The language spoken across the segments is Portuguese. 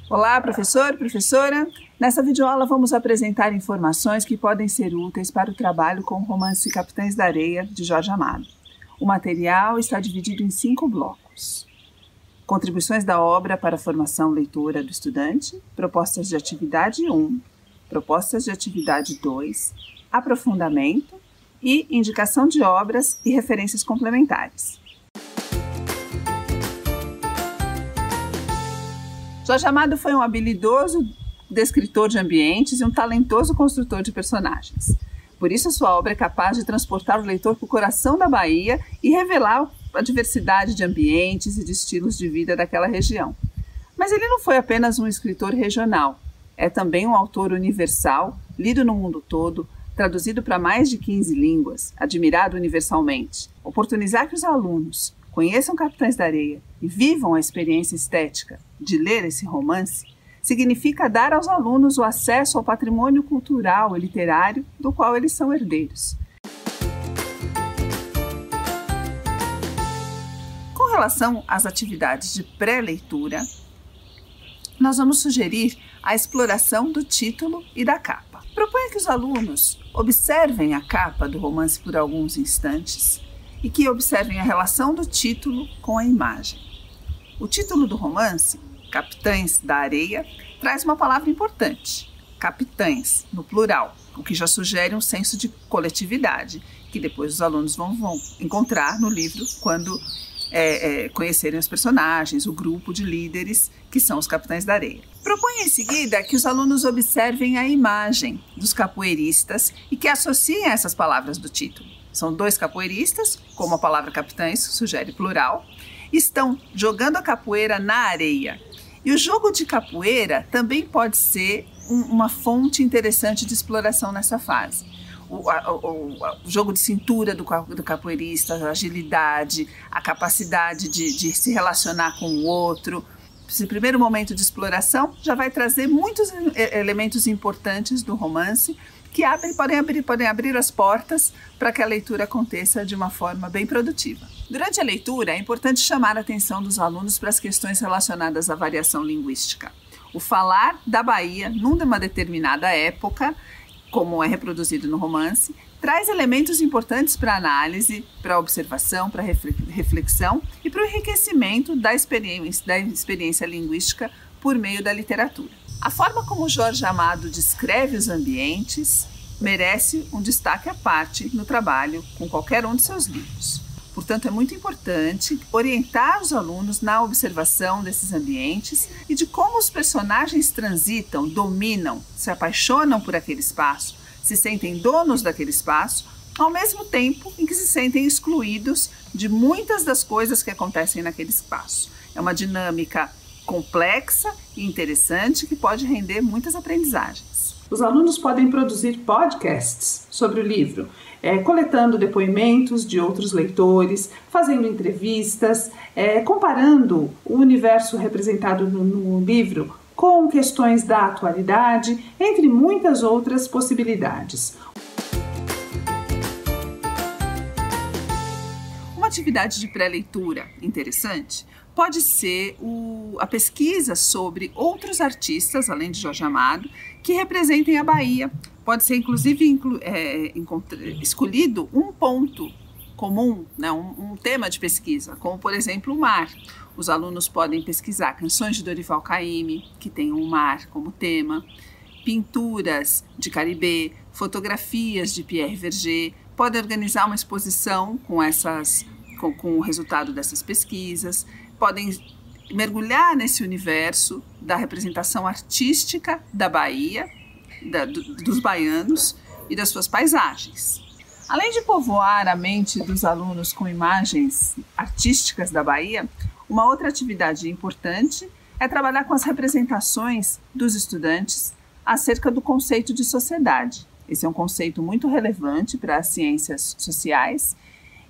Olá, professor, professora! Nessa videoaula vamos apresentar informações que podem ser úteis para o trabalho com o romance Capitães da Areia, de Jorge Amado. O material está dividido em 5 blocos. Contribuições da obra para a formação leitora do estudante, propostas de atividade 1, propostas de atividade 2, aprofundamento e indicação de obras e referências complementares. Jorge Amado foi um habilidoso descritor de ambientes e um talentoso construtor de personagens. Por isso, a sua obra é capaz de transportar o leitor para o coração da Bahia e revelar a diversidade de ambientes e de estilos de vida daquela região. Mas ele não foi apenas um escritor regional, é também um autor universal, lido no mundo todo, traduzido para mais de 15 línguas, admirado universalmente. Oportunizar que os alunos conheçam Capitães da Areia e vivam a experiência estética de ler esse romance significa dar aos alunos o acesso ao patrimônio cultural e literário do qual eles são herdeiros. Com relação às atividades de pré-leitura, nós vamos sugerir a exploração do título e da capa. Proponho que os alunos observem a capa do romance por alguns instantes e que observem a relação do título com a imagem. O título do romance, Capitães da Areia, traz uma palavra importante, capitães, no plural, o que já sugere um senso de coletividade, que depois os alunos vão encontrar no livro quando conhecerem os personagens, o grupo de líderes que são os Capitães da Areia. Proponho em seguida que os alunos observem a imagem dos capoeiristas e que associem a essas palavras do título. São 2 capoeiristas, como a palavra capitães sugere plural, estão jogando a capoeira na areia. E o jogo de capoeira também pode ser uma fonte interessante de exploração nessa fase. O jogo de cintura do capoeirista, a agilidade, a capacidade de se relacionar com o outro. Esse primeiro momento de exploração já vai trazer muitos elementos importantes do romance que podem abrir as portas para que a leitura aconteça de uma forma bem produtiva. Durante a leitura, é importante chamar a atenção dos alunos para as questões relacionadas à variação linguística. O falar da Bahia numa determinada época, como é reproduzido no romance, traz elementos importantes para a análise, para a observação, para a reflexão e para o enriquecimento da experiência linguística por meio da literatura. A forma como Jorge Amado descreve os ambientes merece um destaque à parte no trabalho com qualquer um de seus livros. Portanto, é muito importante orientar os alunos na observação desses ambientes e de como os personagens transitam, dominam, se apaixonam por aquele espaço, se sentem donos daquele espaço, ao mesmo tempo em que se sentem excluídos de muitas das coisas que acontecem naquele espaço. É uma dinâmica complexa e interessante que pode render muitas aprendizagens. Os alunos podem produzir podcasts sobre o livro, coletando depoimentos de outros leitores, fazendo entrevistas, comparando o universo representado no livro com questões da atualidade, entre muitas outras possibilidades. Uma atividade de pré-leitura interessante pode ser a pesquisa sobre outros artistas, além de Jorge Amado, que representem a Bahia. Pode ser, inclusive, escolhido um ponto comum, né, um tema de pesquisa, como, por exemplo, o mar. Os alunos podem pesquisar canções de Dorival Caymmi, que tem o mar como tema, pinturas de Caribe, fotografias de Pierre Verger, podem organizar uma exposição com o resultado dessas pesquisas, podem mergulhar nesse universo da representação artística da Bahia, dos baianos e das suas paisagens. Além de povoar a mente dos alunos com imagens artísticas da Bahia, uma outra atividade importante é trabalhar com as representações dos estudantes acerca do conceito de sociedade. Esse é um conceito muito relevante para as ciências sociais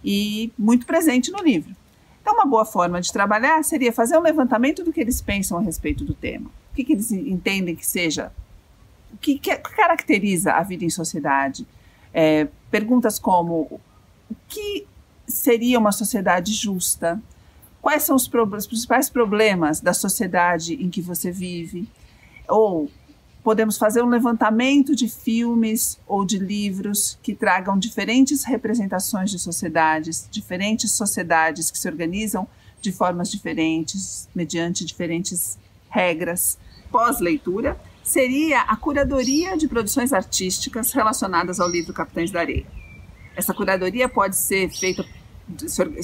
e muito presente no livro. Então, uma boa forma de trabalhar seria fazer um levantamento do que eles pensam a respeito do tema. O que eles entendem que seja, o que caracteriza a vida em sociedade. Perguntas como: o que seria uma sociedade justa? quais são os principais problemas da sociedade em que você vive, ou podemos fazer um levantamento de filmes ou de livros que tragam diferentes representações de sociedades, diferentes sociedades que se organizam de formas diferentes, mediante diferentes regras. Pós-leitura seria a curadoria de produções artísticas relacionadas ao livro Capitães da Areia. Essa curadoria pode ser feita,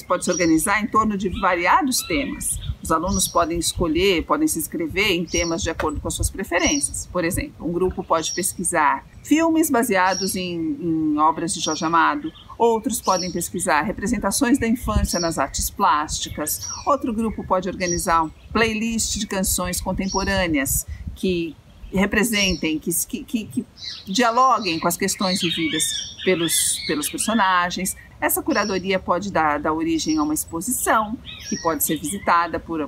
pode se organizar em torno de variados temas. Os alunos podem escolher, podem se inscrever em temas de acordo com as suas preferências. Por exemplo, um grupo pode pesquisar filmes baseados em obras de Jorge Amado, outros podem pesquisar representações da infância nas artes plásticas, outro grupo pode organizar um playlist de canções contemporâneas que representem, que dialoguem com as questões vividas pelos personagens. Essa curadoria pode dar origem a uma exposição que pode ser visitada por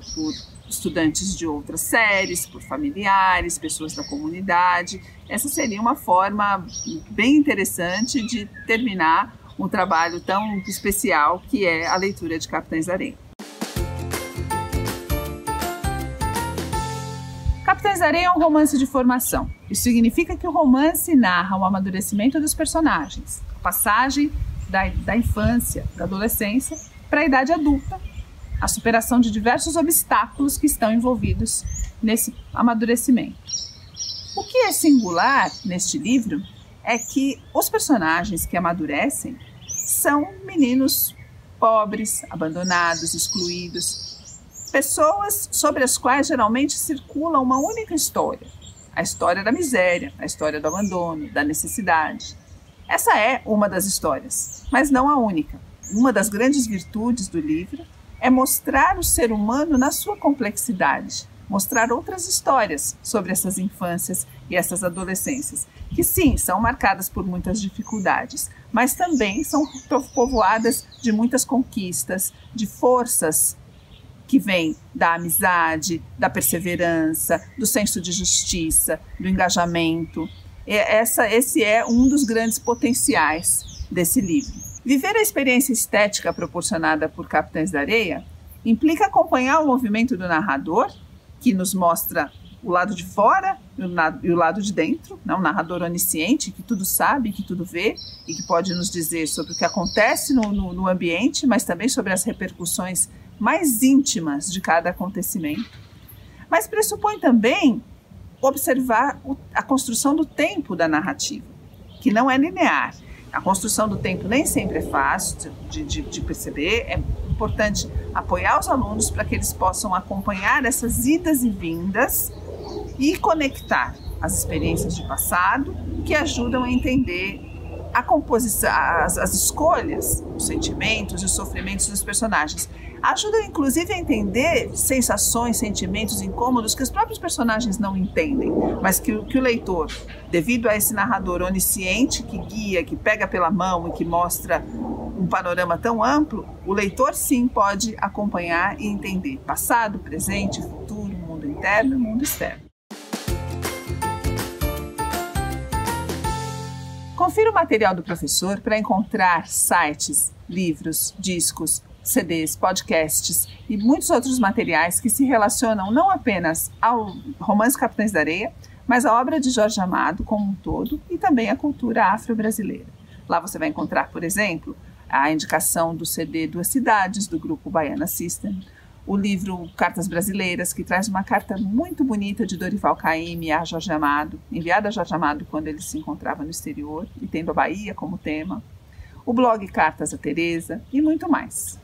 estudantes de outras séries, por familiares, pessoas da comunidade. Essa seria uma forma bem interessante de terminar um trabalho tão especial que é a leitura de Capitães da Areia. Capitães da Areia é um romance de formação. Isso significa que o romance narra o amadurecimento dos personagens, a passagem da infância, da adolescência, para a idade adulta, a superação de diversos obstáculos que estão envolvidos nesse amadurecimento. O que é singular neste livro é que os personagens que amadurecem são meninos pobres, abandonados, excluídos, pessoas sobre as quais geralmente circula uma única história, a história da miséria, a história do abandono, da necessidade. Essa é uma das histórias, mas não a única. Uma das grandes virtudes do livro é mostrar o ser humano na sua complexidade, mostrar outras histórias sobre essas infâncias e essas adolescências, que sim, são marcadas por muitas dificuldades, mas também são povoadas de muitas conquistas, de forças que vêm da amizade, da perseverança, do senso de justiça, do engajamento. Esse é um dos grandes potenciais desse livro. Viver a experiência estética proporcionada por Capitães da Areia implica acompanhar o movimento do narrador, que nos mostra o lado de fora e o lado de dentro, né? Um narrador onisciente que tudo sabe, que tudo vê e que pode nos dizer sobre o que acontece no ambiente, mas também sobre as repercussões mais íntimas de cada acontecimento. Mas pressupõe também observar a construção do tempo da narrativa, que não é linear. A construção do tempo nem sempre é fácil de perceber. É importante apoiar os alunos para que eles possam acompanhar essas idas e vindas e conectar as experiências de passado que ajudam a entender a composição, as escolhas, os sentimentos e os sofrimentos dos personagens. Ajudam, inclusive, a entender sensações, sentimentos, incômodos que os próprios personagens não entendem, mas que o leitor, devido a esse narrador onisciente que guia, que pega pela mão e que mostra um panorama tão amplo, o leitor sim pode acompanhar e entender passado, presente, futuro, mundo interno e mundo externo. Confira o material do professor para encontrar sites, livros, discos, CDs, podcasts e muitos outros materiais que se relacionam não apenas ao romance Capitães da Areia, mas à obra de Jorge Amado como um todo e também à cultura afro-brasileira. Lá você vai encontrar, por exemplo, a indicação do CD Duas Cidades, do grupo Baiana System, o livro Cartas Brasileiras, que traz uma carta muito bonita de Dorival Caymmi a Jorge Amado, enviada a Jorge Amado quando ele se encontrava no exterior e tendo a Bahia como tema, o blog Cartas a Teresa e muito mais.